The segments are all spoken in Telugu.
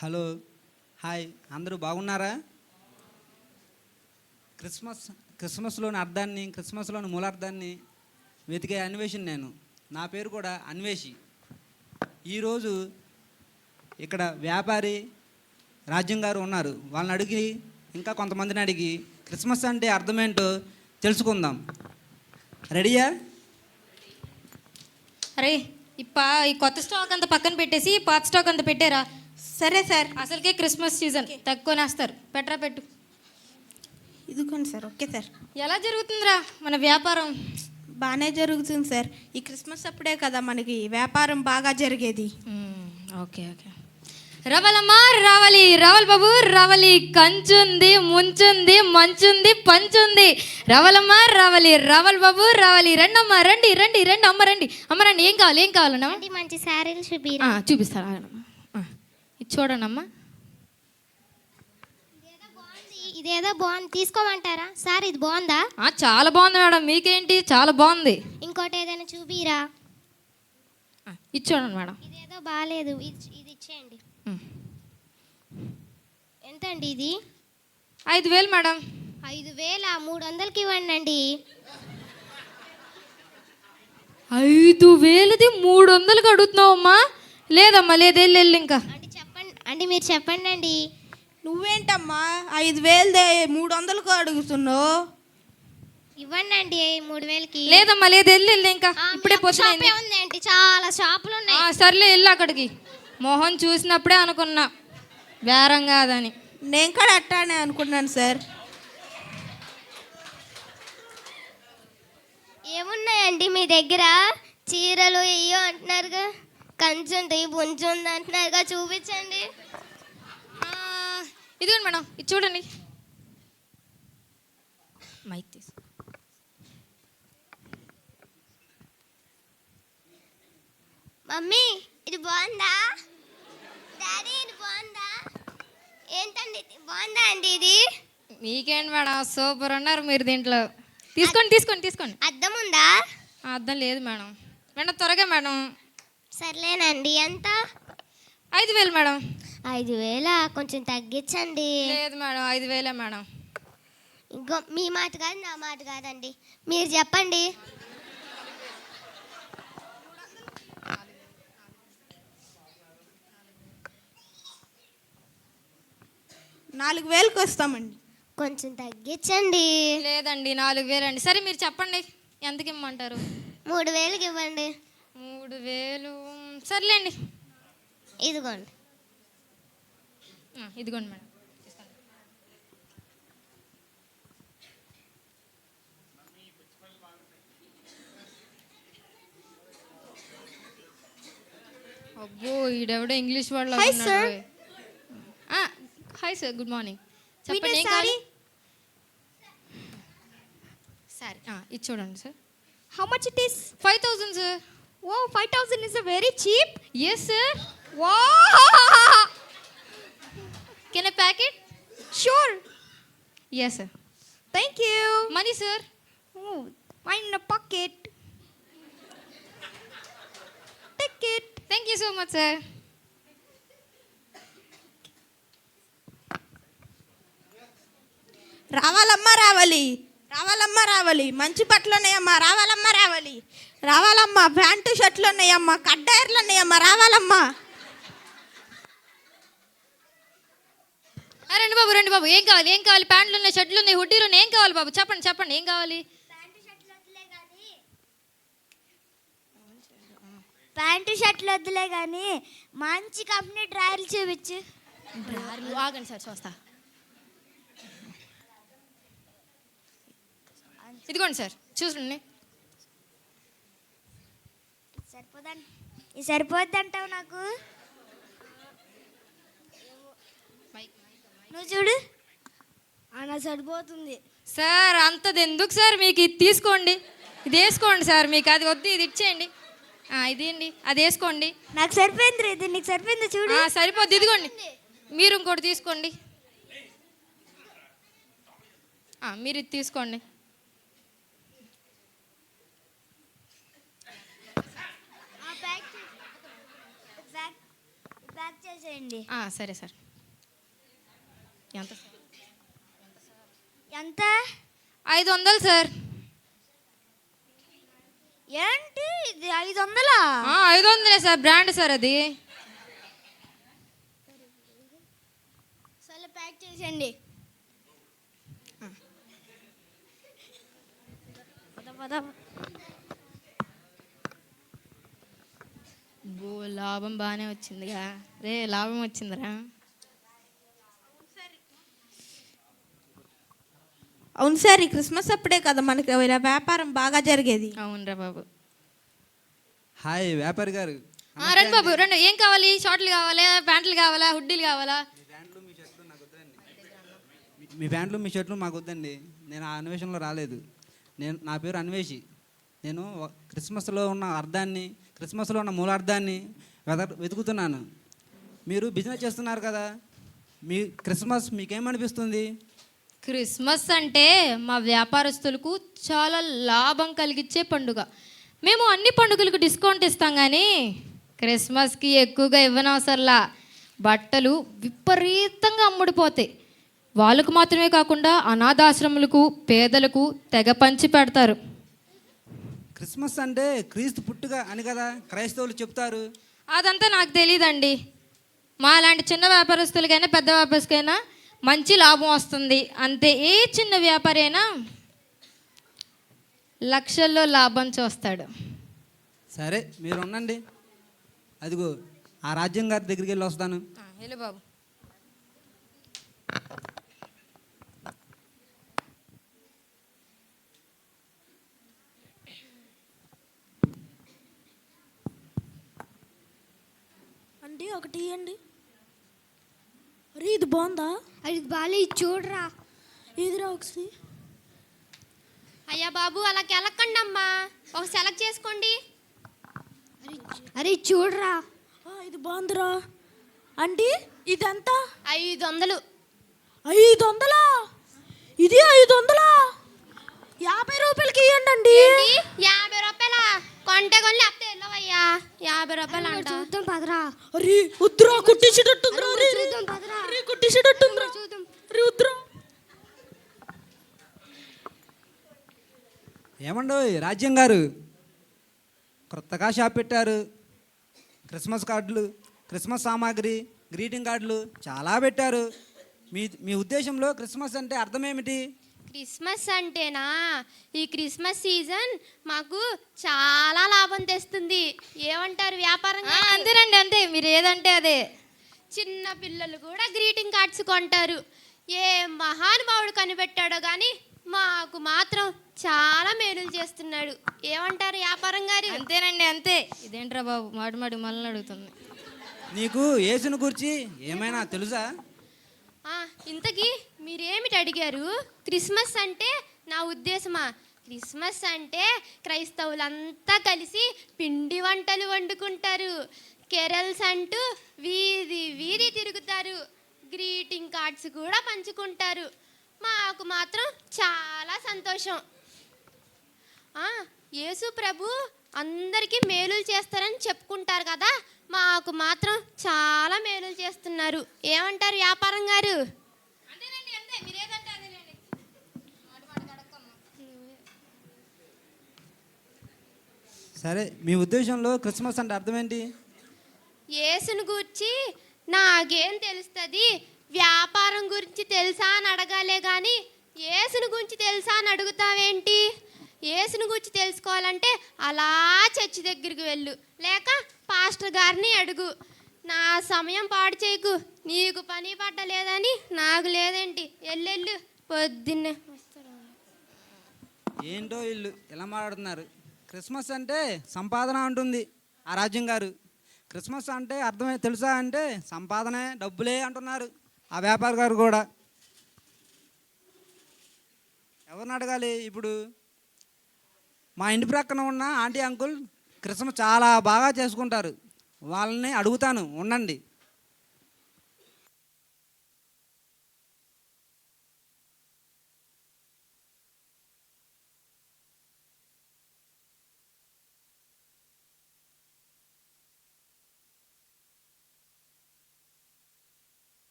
హలో, హాయ్, అందరూ బాగున్నారా? క్రిస్మస్లోని అర్థాన్ని, క్రిస్మస్లోని మూలార్థాన్ని వెతికే అన్వేషణ నేను. నా పేరు కూడా అన్వేషి. ఈరోజు ఇక్కడ వ్యాపారి రాజ్యం గారు ఉన్నారు. వాళ్ళని అడిగి, ఇంకా కొంతమందిని అడిగి క్రిస్మస్ అంటే అర్థమేంటో తెలుసుకుందాం. రెడీయా? అరే ఈ కొత్త స్టాక్ అంతా పక్కన పెట్టేసి పాత స్టాక్ అంతా పెట్టారా? సరే సార్. అసలుకే క్రిస్మస్ సీజన్, తక్కువనేస్తారు. పెట్టు. ఇదిగోండి సార్. Okay sir. ఎలా జరుగుతుందిరా మన వ్యాపారం? బాగానే జరుగుతుంది సార్. ఈ క్రిస్మస్ అప్పుడే కదా మనకి వ్యాపారం బాగా జరిగేది. ఓకే. రవలమ్మా రావాలి, రావాలి బాబు రావాలి. కంచుంది, ముంచుంది, మంచుంది, పంచుంది. రవలమ్మా రావాలి, రావాలి బాబు రావాలి. రండమ్మా, రండి అమ్మ రండి. ఏం కావాలన్నా? మంచి శారీలు చూపిస్తాను. ఇది చూడండి అమ్మా. ఇదేదో బాగుంది, తీసుకోమంటారా సార్? ఇది బాగుందా? చాలా బాగుంది మేడం. మీకేంటి? చాలా బాగుంది. ఇంకోటి ఏదైనా చూపిరా. ఇది చూడండి మేడం. ఇదేదో బాగాలేదు, ఇది ఇచ్చేయండి. ఎంత అండి ఇది? 5,000 మేడం. 5,000? 300కి ఇవ్వండి. 5,000ది 300కి అడుగుతున్నావమ్మా? లేదమ్మా, లేదు. వెళ్ళు ఇంకా. మీరు చెప్పండి అండి. నువ్వేంటమ్మా 5,000 300కు అడుగుతున్నావు? ఇవ్వండి 3,000కి. లేదమ్మా, లేదు. వెళ్ళు ఇంకా. ఇప్పుడే పోతుంది. ఉందేంటి? చాలా షాపులు ఉన్నాయి. సర్లే, వెళ్ళు అక్కడికి. మోహన్ చూసినప్పుడే అనుకున్నా బేరం కాదని. నేను కూడా అట్టానే అనుకున్నాను సార్. ఏమున్నాయండి మీ దగ్గర? చీరలు ఇయ్యో అంటున్నారుగా, కంచుంది, బుంచుంది అంటున్నారుగా, చూపించండి. ఇదిగోండి మేడం, ఇది చూడండి. మైక్ తీసు. మమ్మీ, ఇది బాగుందా? డాడీ, ఇది బాగుందా? ఏంటండి, బాగుందా అండి ఇది? మీకేంటి మేడం, సూపర్ ఉన్నారు మీరు దీంట్లో. తీసుకోండి. అద్దం ఉందా? అర్థం లేదు మేడం. త్వరగా మేడం. సర్లేనండి. ఎంత? 5,000 మేడం. 5,000? కొంచెం తగ్గించండి. లేదు మేడం, 5,000 మేడం. ఇంకో మీ మాట కాదు, నా మాట కాదండి, మీరు చెప్పండి. 4,000కి వస్తామండి. కొంచెం తగ్గించండి. లేదండి, 4,000 అండి. సరే మీరు చెప్పండి, ఎంతకి ఇమ్మంటారు? 3,000కి ఇవ్వండి. 3,000? సర్లేండి. ఇదిగోండి. ఇదిగోండి మేడం. అబ్బో, ఈడెవడో ఇంగ్లీష్ వాళ్ళు. Hi sir, good morning. చెప్పండి, ఏం కావాలి? సరే, ఇది చూడండి sir. How much it is? 5,000 sir. Wow, 5,000 is a very cheap. Yes sir. Wow. Can I pack it? Sure. Yes sir. Thank you. Money sir. Oh, mine in a pocket. Take it. Thank you so much sir. రావాలి. మంచి బట్టలు ఉన్నాయమ్మా, రావాలమ్మా. ప్యాంటు షర్ట్లు ఉన్నాయమ్మా, కడ్డాయర్లు ఉన్నాయమ్మా, రావాలమ్మా. రండి బాబు. ఏం కావాలి? ప్యాంట్లు ఉన్నాయి, షర్ట్లు ఉన్నాయి, హుడ్డీలు ఉన్నాయి. ఏం కావాలి బాబు? చెప్పండి, ఏం కావాలి? ప్యాంటు షర్ట్లు వద్దులే కానీ మంచి కంపెనీ డ్రాయర్లు చూపించు. డ్రాయర్లు? ఆగండి సార్, చూస్తా. ఇదిగోండి సార్, చూడండి. సరిపోద్ది అంటావు నాకు? నువ్వు చూడు. అలా సరిపోతుంది సార్. అంతది ఎందుకు సార్ మీకు? ఇది తీసుకోండి, ఇది వేసుకోండి సార్. మీకు అది వద్దు, ఇది ఇచ్చేయండి. ఇదేండి, అది వేసుకోండి. నాకు సరిపోయింది. ఇది నీకు సరిపోయింది చూడు. సరిపోద్ది. ఇదిగోండి, మీరు ఇంకోటి తీసుకోండి. మీరు ఇది తీసుకోండి. ప్యాక్ చేసేయండి. అండి. సరే సార్. ఎంత సార్? ఎంత? 500 సార్. ఏంటి ఇది 500? 500 సార్, బ్రాండ్ సార్ అది. సరే ప్యాక్ చేసేయండి. లాభం బాగానే వచ్చిందిగా రే, లాభం వచ్చిందిరా. అవును సార్, ఈ క్రిస్మస్ అప్పుడే కదా మనకి ఇలా వ్యాపారం బాగా జరిగేది. అవునరా బాబు. హాయ్ వ్యాపారి గారు. రండి బాబు రండి. ఏం కావాలి? షార్ట్లు కావాలా, ప్యాంట్లు కావాలా, హుడ్డీలు కావాలా? మీ ప్యాంట్లు మీ షర్ట్లు మాకు వద్దండి. నేను ఆ అన్వేషణలో రాలేదు. నా పేరు అన్వేషి. నేను క్రిస్మస్లో ఉన్న అర్థాన్ని, క్రిస్మస్లో ఉన్న మూలార్థాన్ని వెతుకుతున్నాను. మీరు బిజినెస్ చేస్తున్నారు కదా, మీ క్రిస్మస్ మీకేమనిపిస్తుంది? క్రిస్మస్ అంటే మా వ్యాపారస్తులకు చాలా లాభం కలిగించే పండుగ. మేము అన్ని పండుగలకు డిస్కౌంట్ ఇస్తాం, కానీ క్రిస్మస్కి ఎక్కువగా ఇవ్వనవసరంలా. బట్టలు విపరీతంగా అమ్ముడిపోతాయి. వాళ్ళకు మాత్రమే కాకుండా అనాథాశ్రములకు, పేదలకు తెగ పంచి పెడతారు. క్రిస్మస్ అంటే క్రీస్తు పుట్టుక అని కదా క్రైస్తవులు చెప్తారు. అదంతా నాకు తెలియదండి. మా లాంటి చిన్న వ్యాపారస్తులకైనా పెద్ద వ్యాపారస్తులకైనా మంచి లాభం వస్తుంది అంతే. ఏ చిన్న వ్యాపారి అయినా లక్షల్లో లాభం చూస్తాడు. సరే మీరు ఉండండి, అదిగో ఆ రాజ్యం గారి దగ్గరికి వెళ్ళి వస్తాను. వెళ్ళు బాబు. అండి ఒకటి ఇవ్వండి. అరే ఇది బాగుందా? అది బాలే, చూడరా. ఇదిరా ఒకసారి. అయ్యా బాబు అలా కెలక్కండి అమ్మా, ఒక సెలెక్ట్ చేసుకోండి. అరే చూడరా. ఇది బాగుందిరా. అంటే ఇదెంత? 500. 500? ఇది 500? 50 రూపాయలకి ఇవ్వండి. 50 రూపాయల కొంటే కొని లేకపోతే వెళ్ళవయ్యా. 50 రూపాయలు అంట. చూద్దాం పదరా. అరే ఉద్రా కుట్టించేటట్టుందిరా. చూద్దాం పదరా. అరే కుట్టించేటట్టుందిరా. చూద్దాం. అరే ఉద్రా. ఏమండో రాజ్యం గారు, కొత్తగా షాప్ పెట్టారు. క్రిస్మస్ కార్డులు, క్రిస్మస్ సామాగ్రి, గ్రీటింగ్ కార్డులు చాలా పెట్టారు. మీ ఉద్దేశంలో క్రిస్మస్ అంటే అర్థం ఏమిటి? క్రిస్మస్ అంటేనా, ఈ క్రిస్మస్ సీజన్ మాకు చాలా లాభం తెస్తుంది. ఏమంటారు వ్యాపారం? అంతేనండి, అంతే. మీరు ఏదంటే అదే. చిన్న పిల్లలు కూడా గ్రీటింగ్ కార్డ్స్ కొంటారు. ఏ మహానుభావుడు కనిపెట్టాడో కానీ మాకు మాత్రం చాలా మేలులు చేస్తున్నాడు. ఏమంటారు వ్యాపారం గారు? అంతేనండి, అంతే. ఇదేంట్రా బాబు మాటి మాటి మనల్ని అడుగుతుంది. నీకు యేసుని గురించి ఏమైనా తెలుసా? ఇంతకీ మీరేమిటి అడిగారు? క్రిస్మస్ అంటే నా ఉద్దేశమా? క్రిస్మస్ అంటే క్రైస్తవులంతా కలిసి పిండి వంటలు వండుకుంటారు, కెరల్స్ అంటూ వీధి వీధి తిరుగుతారు, గ్రీటింగ్ కార్డ్స్ కూడా పంచుకుంటారు. మాకు మాత్రం చాలా సంతోషం. యేసు ప్రభు అందరికీ మేలులు చేస్తారని చెప్పుకుంటారు కదా, మాకు మాత్రం చాలా మేలులు చేస్తున్నారు. ఏమంటారు వ్యాపారం గారు? సరే, మీ ఉద్దేశంలో క్రిస్మస్ అంటే అర్థం ఏంటి? యేసుని గురించి నాకేం తెలుస్తుంది? వ్యాపారం గురించి తెలుసా అని అడగాలే కానీ యేసుని గురించి తెలుసా అని అడుగుతావేంటి? యేసుని గురించి తెలుసుకోవాలంటే అలా చర్చి దగ్గరికి వెళ్ళు, లేక పాస్టర్ గారిని అడుగు. నా సమయం పాడు చేయకు. నీకు పని పట్ట లేదని నాకు లేదేంటి? ఎల్లెళ్ళు పొద్దున్నే. ఏంటో వీళ్ళు ఎలా మాట్లాడుతున్నారు? క్రిస్మస్ అంటే సంపాదన అంటుంది ఆ రాజ్యం గారు. క్రిస్మస్ అంటే అర్థమే తెలుసా అంటే సంపాదనే, డబ్బులే అంటున్నారు ఆ వ్యాపారి గారు కూడా. ఎవరిని అడగాలి ఇప్పుడు? మా ఇంటి ప్రక్కన ఉన్న ఆంటీ అంకుల్ క్రిస్మస్ చాలా బాగా చేసుకుంటారు. వాళ్ళని అడుగుతాను, ఉండండి.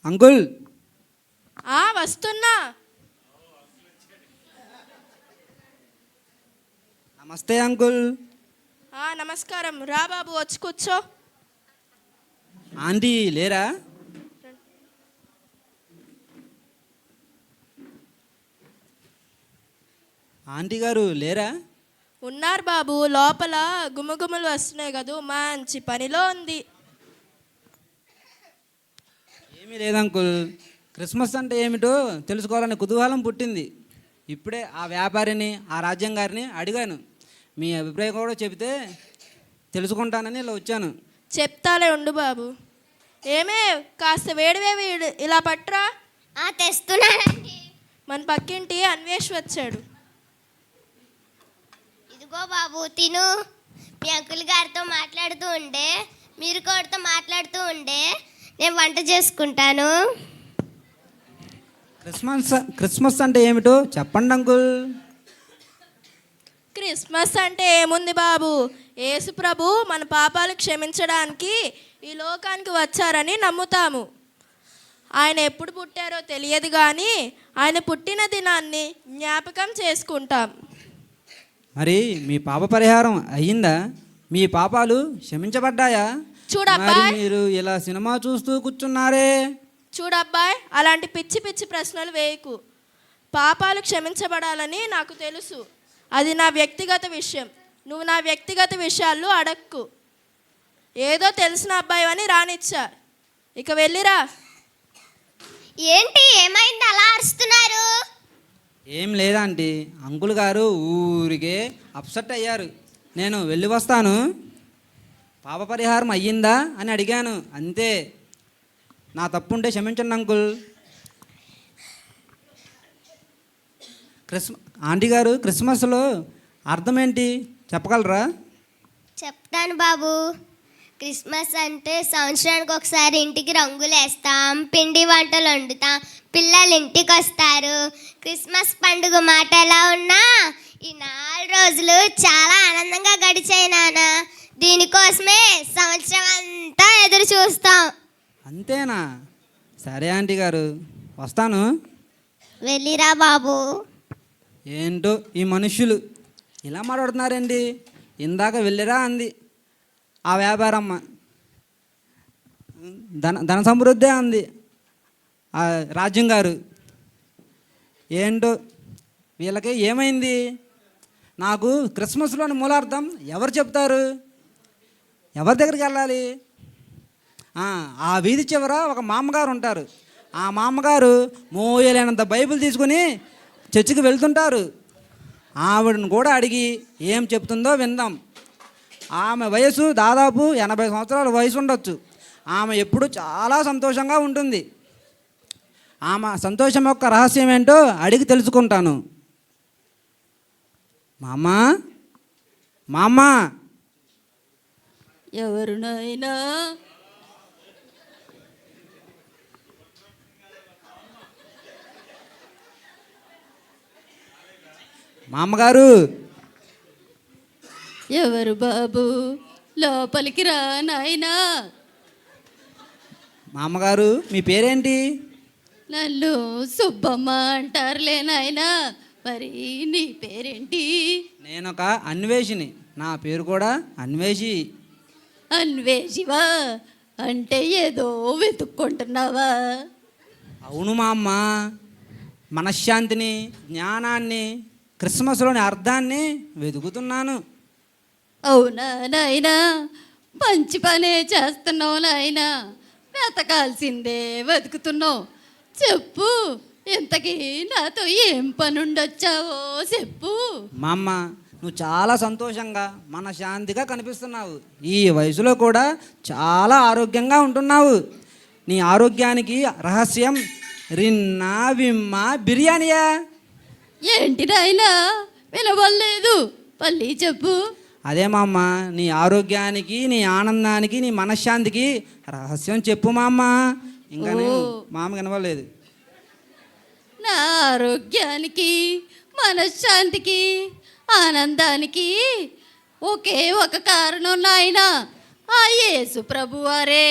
అంకుల్ వస్తున్నా. నమస్తే అంకుల్. నమస్కారం. రా బాబు, వచ్చి కూర్చో. ఆంటీ లేరా? ఆంటీ గారు లేరా? ఉన్నారు బాబు, లోపల గుమగుమలు వస్తున్నాయి కదూ, మంచి పనిలో ఉంది. ఏమీ లేదు అంకుల్. క్రిస్మస్ అంటే ఏమిటో తెలుసుకోవాలని కుతూహలం పుట్టింది. ఇప్పుడే ఆ వ్యాపారిని, ఆ రాజ్యం గారిని అడిగాను. మీ అభిప్రాయం కూడా చెబితే తెలుసుకుంటానని ఇలా వచ్చాను. చెప్తాలే, ఉండు బాబు. ఏమే, కాస్త వేడివేవి ఇలా పట్టురా. తెస్తున్నానండి. మన పక్కింటి అన్వేష్ వచ్చాడు. ఇదిగో బాబు, తిను. మీ అంకుల్ గారితో మాట్లాడుతూ ఉండే, మీరు కూడా మాట్లాడుతూ ఉండే, నేను వంట చేసుకుంటాను. క్రిస్మస్ అంటే ఏమిటో చెప్పండి అంకుల్. క్రిస్మస్ అంటే ఏముంది బాబు, యేసు ప్రభు మన పాపాలు క్షమించడానికి ఈ లోకానికి వచ్చారని నమ్ముతాము. ఆయన ఎప్పుడు పుట్టారో తెలియదు కానీ ఆయన పుట్టిన దినాన్ని జ్ఞాపకం చేసుకుంటాం. మరి మీ పాప పరిహారం అయ్యిందా? మీ పాపాలు క్షమించబడ్డాయా? చూడబ్బాయ్. మరి మీరు ఇలా సినిమా చూస్తూ కూర్చున్నారే. చూడబ్బాయ్, అలాంటి పిచ్చి పిచ్చి ప్రశ్నలు వేయకు. పాపాలు క్షమించబడాలని నాకు తెలుసు. అది నా వ్యక్తిగత విషయం. నువ్వు నా వ్యక్తిగత విషయాలు అడక్కు. ఏదో తెలిసిన అబ్బాయి అని రానిచ్చా. ఇక వెళ్ళిరా. ఏంటి, ఏమైంది అలా అరుస్తున్నారు? ఏం లేదంటీ, అంకుల్ గారు ఊరికే అప్సెట్ అయ్యారు. నేను వెళ్ళి వస్తాను. పాప పరిహారం అయ్యిందా అని అడిగాను, అంతే. నా తప్పుంటే క్షమించండి అంకుల్. ఆంటీ గారు, క్రిస్మస్లో అర్థం ఏంటి చెప్పగలరా? చెప్తాను బాబు. క్రిస్మస్ అంటే సంవత్సరానికి ఒకసారి ఇంటికి రంగులు వేస్తాం, పిండి వంటలు వండుతాం, పిల్లలు ఇంటికి వస్తారు. క్రిస్మస్ పండుగ మాట ఎలా ఉన్నా ఈ 4 రోజులు చాలా ఆనందంగా గడిచాయి నాన్న. దీనికోసమే సంవత్సరం అంతా ఎదురు చూస్తాం. అంతేనా? సరే ఆంటీ గారు, వస్తాను. వెళ్ళిరా బాబు. ఏంటో ఈ మనుష్యులు ఇలా మాట్లాడుతున్నారండి. ఇందాక వెళ్ళిరా అంది ఆ వ్యాపారమ్మ, ధన సమృద్ధి అంది ఆ రాజ్యం గారు. ఏంటో వీళ్ళకి ఏమైంది? నాకు క్రిస్మస్లోని మూలార్థం ఎవరు చెప్తారు? ఎవరి దగ్గరికి వెళ్ళాలి? ఆ వీధి చివర ఒక మామగారు ఉంటారు. ఆ మామగారు మోయలేనంత బైబిల్ తీసుకుని చర్చికి వెళ్తుంటారు. ఆవిడను కూడా అడిగి ఏం చెప్తుందో విందాం. ఆమె వయసు దాదాపు 80 సంవత్సరాల వయసు ఉండొచ్చు. ఆమె ఎప్పుడు చాలా సంతోషంగా ఉంటుంది. ఆమె సంతోషం యొక్క రహస్యం ఏంటో అడిగి తెలుసుకుంటాను. మామా, మామా. ఎవరు నాయనా? మామగారు. ఎవరు బాబు? లోపలికి రా నాయనా. మామగారు, మీ పేరేంటి? నన్ను సుబ్బమ్మ అంటారులే నాయనా. మరి నీ పేరేంటి? నేనొక అన్వేషిని. నా పేరు కూడా అన్వేషి. అన్వేషివా? అంటే ఏదో వెతుక్కుంటున్నావా? అవును మా అమ్మ. మనశ్శాంతిని, జ్ఞానాన్ని, క్రిస్మస్లోని అర్థాన్ని వెతుకుతున్నాను. అవునా నాయనా? మంచి పనే చేస్తున్నావు నాయనా. వెతకాల్సిందే వెతుకుతున్నావు. చెప్పు, ఇంతకీ నాతో ఏం పని ఉండొచ్చావో చెప్పు. మా అమ్మ, నువ్వు చాలా సంతోషంగా మనశ్శాంతిగా కనిపిస్తున్నావు. ఈ వయసులో కూడా చాలా ఆరోగ్యంగా ఉంటున్నావు. నీ ఆరోగ్యానికి రహస్యం రిన్నా విమ్మా బిర్యానీయా? ఏంటి నాయనా, వినవలేదు, మళ్ళీ చెప్పు. అదే మా అమ్మ, నీ ఆరోగ్యానికి, నీ ఆనందానికి, నీ మనశ్శాంతికి రహస్యం చెప్పు మా అమ్మ. ఇంకా నేను మా అమ్మ కనవలేదు. నా ఆరోగ్యానికి, మనశ్శాంతికి, ఆనందానికి ఒకే ఒక కారణం నాయనా, ఆ యేసు ప్రభువారే.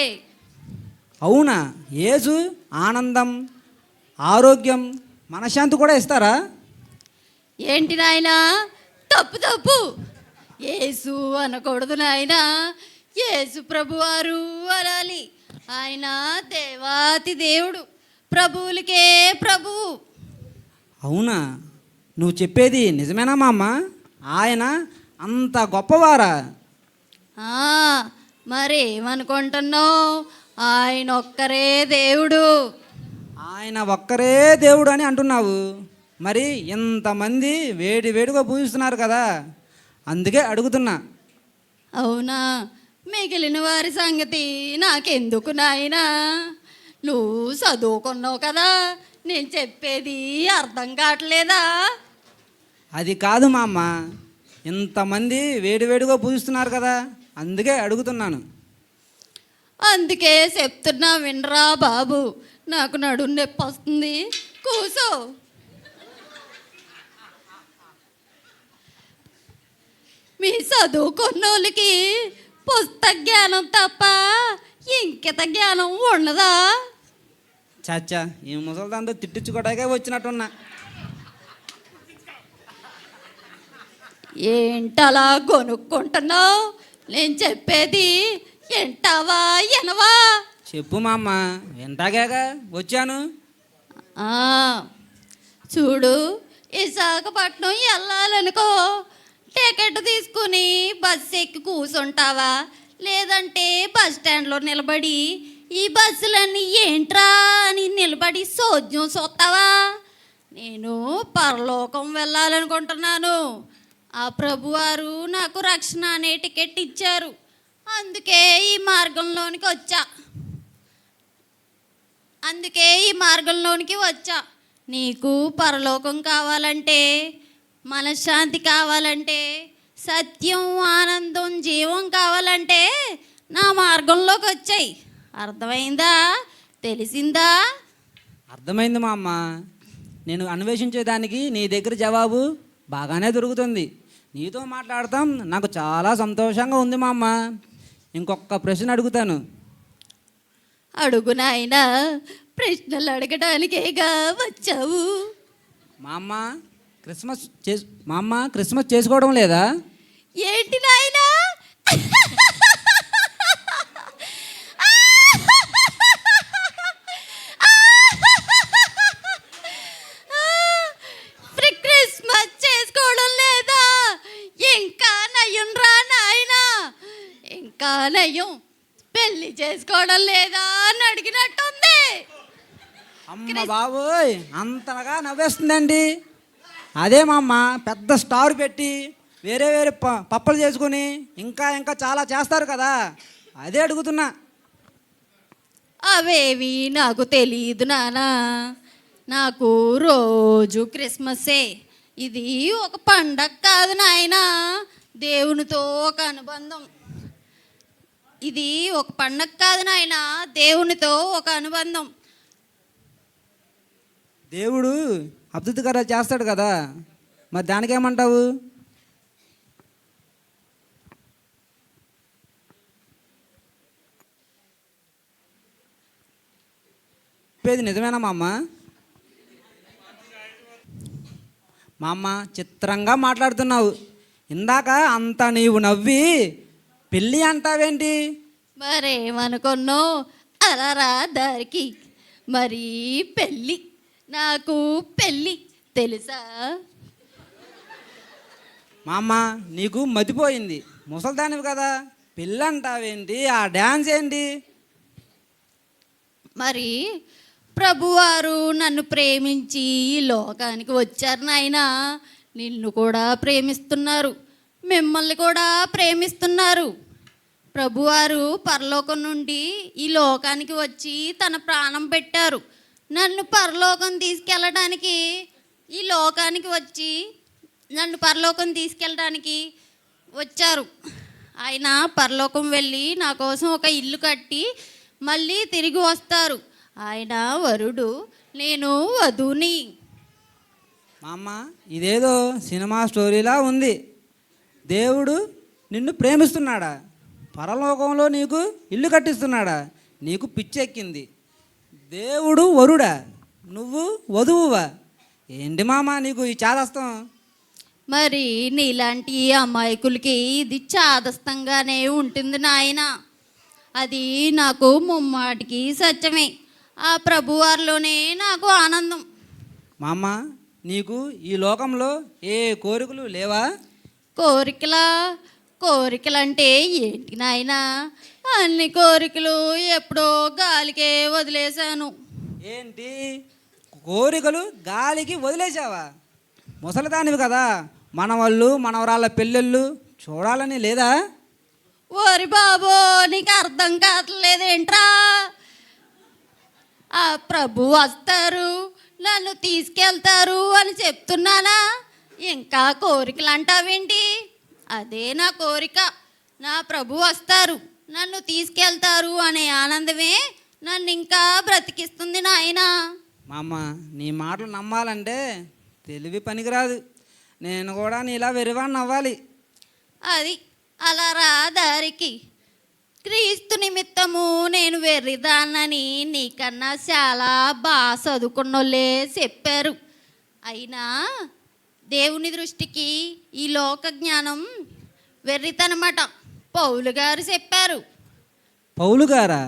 అవునా? యేసు ఆనందం, ఆరోగ్యం, మనశ్శాంతి కూడా ఇస్తారా? ఏంటి నాయనా? తప్పు తప్పు. యేసు అనకూడదు నాయనా, యేసు ప్రభువారు అనాలి. ఆయన దేవాతి దేవుడు, ప్రభువులకే ప్రభువు. అవునా? నువ్వు చెప్పేది నిజమేనా మా అమ్మ? ఆయన అంత గొప్పవారా? ఆ, మరేమనుకుంటున్నావు? ఆయన ఒక్కరే దేవుడు. ఆయన ఒక్కరే దేవుడు అని అంటున్నావు. మరి ఇంతమంది వేడి వేడిగా పూజిస్తున్నారు కదా, అందుకే అడుగుతున్నా. అవునా? మిగిలిన వారి సంగతి నాకెందుకు నాయనా? నువ్వు చదువుకున్నావు కదా, నేను చెప్పేది అర్థం కావట్లేదా? అది కాదు మా అమ్మ, ఇంతమంది వేడివేడిగా పూజిస్తున్నారు కదా, అందుకే అడుగుతున్నాను. అందుకే చెప్తున్నా వినరా బాబు, నాకు నడుము నొప్పి వస్తుంది, కూసో. మీ చదువుకున్నోళ్ళకి పుస్తక జ్ఞానం తప్ప ఇంకిత జ్ఞానం ఉండదా? చాచా, ఈ ముసలిదాంతో తిట్టించుకోవడానికే వచ్చినట్టున్నా. ఏంటలా కొనుక్కుంటున్నావు? నేను చెప్పేది ఎంటావా ఎనవా? చెప్పు మా అమ్మ, వింటాగాక వచ్చాను. ఆ, చూడు, విశాఖపట్నం వెళ్ళాలనుకో, టికెట్ తీసుకుని బస్సు ఎక్కి కూర్చుంటావా, లేదంటే బస్ స్టాండ్లో నిలబడి ఈ బస్సులన్నీ ఏంట్రా అని నిలబడి సోద్యం చూస్తావా? నేను పరలోకం వెళ్ళాలనుకుంటున్నాను. ఆ ప్రభువారు నాకు రక్షణ అనే టికెట్ ఇచ్చారు, అందుకే ఈ మార్గంలోనికి వచ్చా. నీకు పరలోకం కావాలంటే, మనశ్శాంతి కావాలంటే, సత్యం, ఆనందం, జీవం కావాలంటే నా మార్గంలోకి వచ్చాయి. అర్థమైందా? తెలిసిందా? అర్థమైంది మా అమ్మ. నేను అన్వేషించేదానికి నీ దగ్గర జవాబు బాగానే దొరుకుతుంది. నీతో మాట్లాడతాం నాకు చాలా సంతోషంగా ఉంది మా అమ్మ. ఇంకొక ప్రశ్న అడుగుతాను. అడుగు నాయనా, ప్రశ్నలు అడగడానికేగా వచ్చావు. మా అమ్మ క్రిస్మస్ చేసుకోవడం లేదా? ఏంటి నాయనా? క్రిస్మస్ చేసుకోవడం లేదా? ఇంకా నయం రా నాయనా, ఇంకా నయం. పెళ్లి చేసుకోవడం లేదా అని అడిగినట్టుంది. అమ్మ బాబోయ్, అంతగా నవ్వేస్తుందండి. అదే మా అమ్మ, పెద్ద స్టార్ పెట్టి వేరే వేరే పప్పలు చేసుకొని ఇంకా ఇంకా చాలా చేస్తారు కదా, అదే అడుగుతున్నా. అవేవి నాకు తెలియదు నానా, నాకు రోజు క్రిస్మస్సే. ఇది ఒక పండగ కాదు నాయనా, దేవునితో ఒక అనుబంధం. ఇది ఒక పండగ కాదు నాయనా, దేవునితో ఒక అనుబంధం. దేవుడు అద్భుతకర చేస్తాడు కదా, మరి దానికేమంటావు? చెప్పేది నిజమేనా మా అమ్మ? మా అమ్మ, చిత్రంగా మాట్లాడుతున్నావు. ఇందాక అంతా నీవు నవ్వి పెళ్ళి అంటావేంటి? మరేమనుకున్నావు? అలా రా దారికి. మరి పెళ్ళి, నాకు పెళ్ళి తెలుసా? మా అమ్మ, నీకు మతిపోయింది. ముసల్దానివి కదా, పెళ్ళి అంటావేంటి? ఆ డ్యాన్స్ ఏంటి? మరి ప్రభువారు నన్ను ప్రేమించి ఈ లోకానికి వచ్చారు నాయనా. నిన్ను కూడా ప్రేమిస్తున్నారు, మిమ్మల్ని కూడా ప్రేమిస్తున్నారు. ప్రభువారు పరలోకం నుండి ఈ లోకానికి వచ్చి తన ప్రాణం పెట్టారు. నన్ను పరలోకం తీసుకెళ్ళడానికి ఈ లోకానికి వచ్చి నన్ను పరలోకం తీసుకెళ్ళడానికి వచ్చారు. ఆయన పరలోకం వెళ్ళి నా కోసం ఒక ఇల్లు కట్టి మళ్ళీ తిరిగి వస్తారు. ఆయన వరుడు, నేను వధుని. మా అమ్మ, ఇదేదో సినిమా స్టోరీలా ఉంది. దేవుడు నిన్ను ప్రేమిస్తున్నాడా? పరలోకంలో నీకు ఇల్లు కట్టిస్తున్నాడా? నీకు పిచ్చెక్కింది. దేవుడు వరుడా, నువ్వు వధువువా? ఏంటి మామ నీకు ఈ చాదస్తం? మరి నీలాంటి అమాయకులకి ఇది చాదస్తంగానే ఉంటుంది నాయన. అది నాకు ముమ్మాటికి సత్యమే. ఆ ప్రభువారిలోనే నాకు ఆనందం. మామ, నీకు ఈ లోకంలో ఏ కోరికలు లేవా? కోరికలంటే ఏంటి నాయనా? అన్ని కోరికలు ఎప్పుడో గాలికే వదిలేశాను. ఏంటి కోరికలు గాలికి వదిలేసావా? ముసలిదానివి కదా, మనవాళ్ళు మనవరాళ్ళ పెళ్ళిళ్ళు చూడాలని లేదా? ఓరి బాబో, నీకు అర్థం కావట్లేదేంట్రా? ఆ ప్రభు వస్తారు, నన్ను తీసుకెళ్తారు అని చెప్తున్నానా? ఇంకా కోరికలు అంటావేంటి? అదే నా కోరిక. నా ప్రభు వస్తారు, నన్ను తీసుకెళ్తారు అనే ఆనందమే నన్ను ఇంకా బ్రతికిస్తుంది నాయనా. మామ, నీ మాటలు నమ్మాలంటే తెలివి పనికిరాదు. నేను కూడా నీలా వెరివాణ్ణి అవ్వాలి. అది అలా రా దారికి. క్రీస్తు నిమిత్తము నేను వెర్రిదాన్నని నీకన్నా చాలా బాగా చదువుకున్నోళ్ళే చెప్పారు. అయినా దేవుని దృష్టికి ఈ లోక జ్ఞానం వెర్రితనమాట. పౌలు గారు చెప్పారు. పౌలు గారా?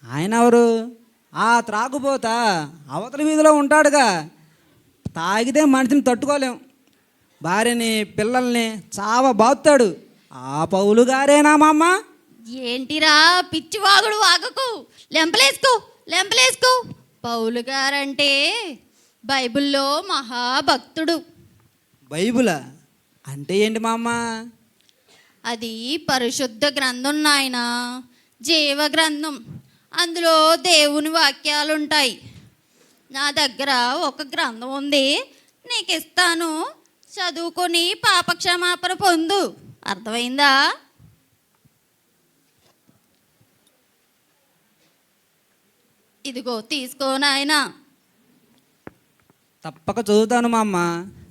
ఆయన ఎవరు? ఆ త్రాగుబోతా అవతల వీధిలో ఉంటాడుగా. తాగితే మనిషిని తట్టుకోలేం, భార్యని పిల్లల్ని చావ బాగుతాడు. ఆ పౌలు గారేనా మా అమ్మ? ఏంటిరా పిచ్చివాగుడు వాగకు, లెంపలేసుకో. పౌలు గారంటే బైబిల్లో మహాభక్తుడు. బైబులా అంటే ఏంటి మా అమ్మ? అది పరిశుద్ధ గ్రంథం నాయన, జీవ గ్రంథం. అందులో దేవుని వాక్యాలు ఉంటాయి. నా దగ్గర ఒక గ్రంథం ఉంది, నీకు ఇస్తాను. చదువుకొని పాపక్షమాపణ పొందు. అర్థమైందా? ఇదిగో తీసుకో నాయనా. తప్పక చదువుతాను మా అమ్మ.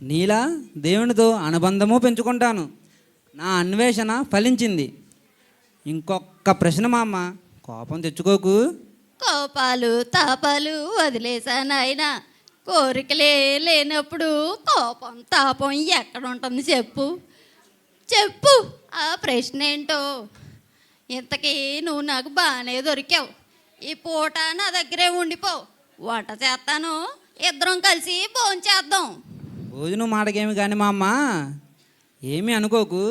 నీలా దేవునితో అనుబంధము పెంచుకుంటాను. నా అన్వేషణ ఫలించింది. ఇంకొక ప్రశ్న మా అమ్మ, కోపం తెచ్చుకోకు. కోపాలు తాపాలు వదిలేసా నాయన. కోరికలే లేనప్పుడు కోపం తాపం ఎక్కడ ఉంటుంది చెప్పు. ఆ ప్రశ్న ఏంటో? ఇంతకీ నువ్వు నాకు బాగానే దొరికావు. ఈ పూట నా దగ్గరే ఉండిపో, వంట చేస్తాను, ఇద్దరం కలిసి భోంచేద్దాం. భోజనం మాటకేమి కానీ మా అమ్మ, ఏమీ అనుకోకు.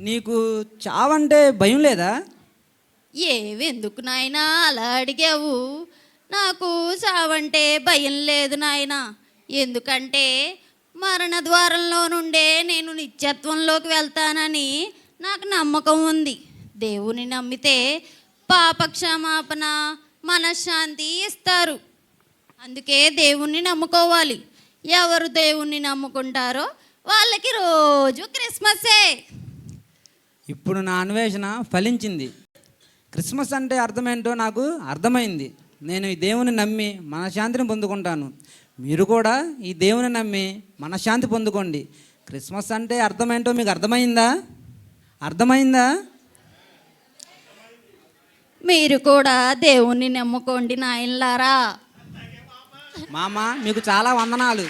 నీకు చావంటే భయం లేదా? ఏవెందుకు నాయనా అలా అడిగావు? నాకు చావంటే భయం లేదు నాయనా. ఎందుకంటే మరణ ద్వారంలో నుండే నేను నిత్యత్వంలోకి వెళ్తానని నాకు నమ్మకం ఉంది. దేవుని నమ్మితే పాపక్షమాపణ, మనశ్శాంతి ఇస్తారు. అందుకే దేవుణ్ణి నమ్ముకోవాలి. ఎవరు దేవుణ్ణి నమ్ముకుంటారో వాళ్ళకి రోజు క్రిస్మస్సే. ఇప్పుడు నా అన్వేషణ ఫలించింది. క్రిస్మస్ అంటే అర్థమేంటో నాకు అర్థమైంది. నేను ఈ దేవుని నమ్మి మనశ్శాంతిని పొందుకుంటాను. మీరు కూడా ఈ దేవుని నమ్మి మనశ్శాంతి పొందుకోండి. క్రిస్మస్ అంటే అర్థమేంటో మీకు అర్థమైందా? మీరు కూడా దేవుణ్ణి నమ్ముకోండి నాయనలారా. మామ, మీకు చాలా వందనాలు.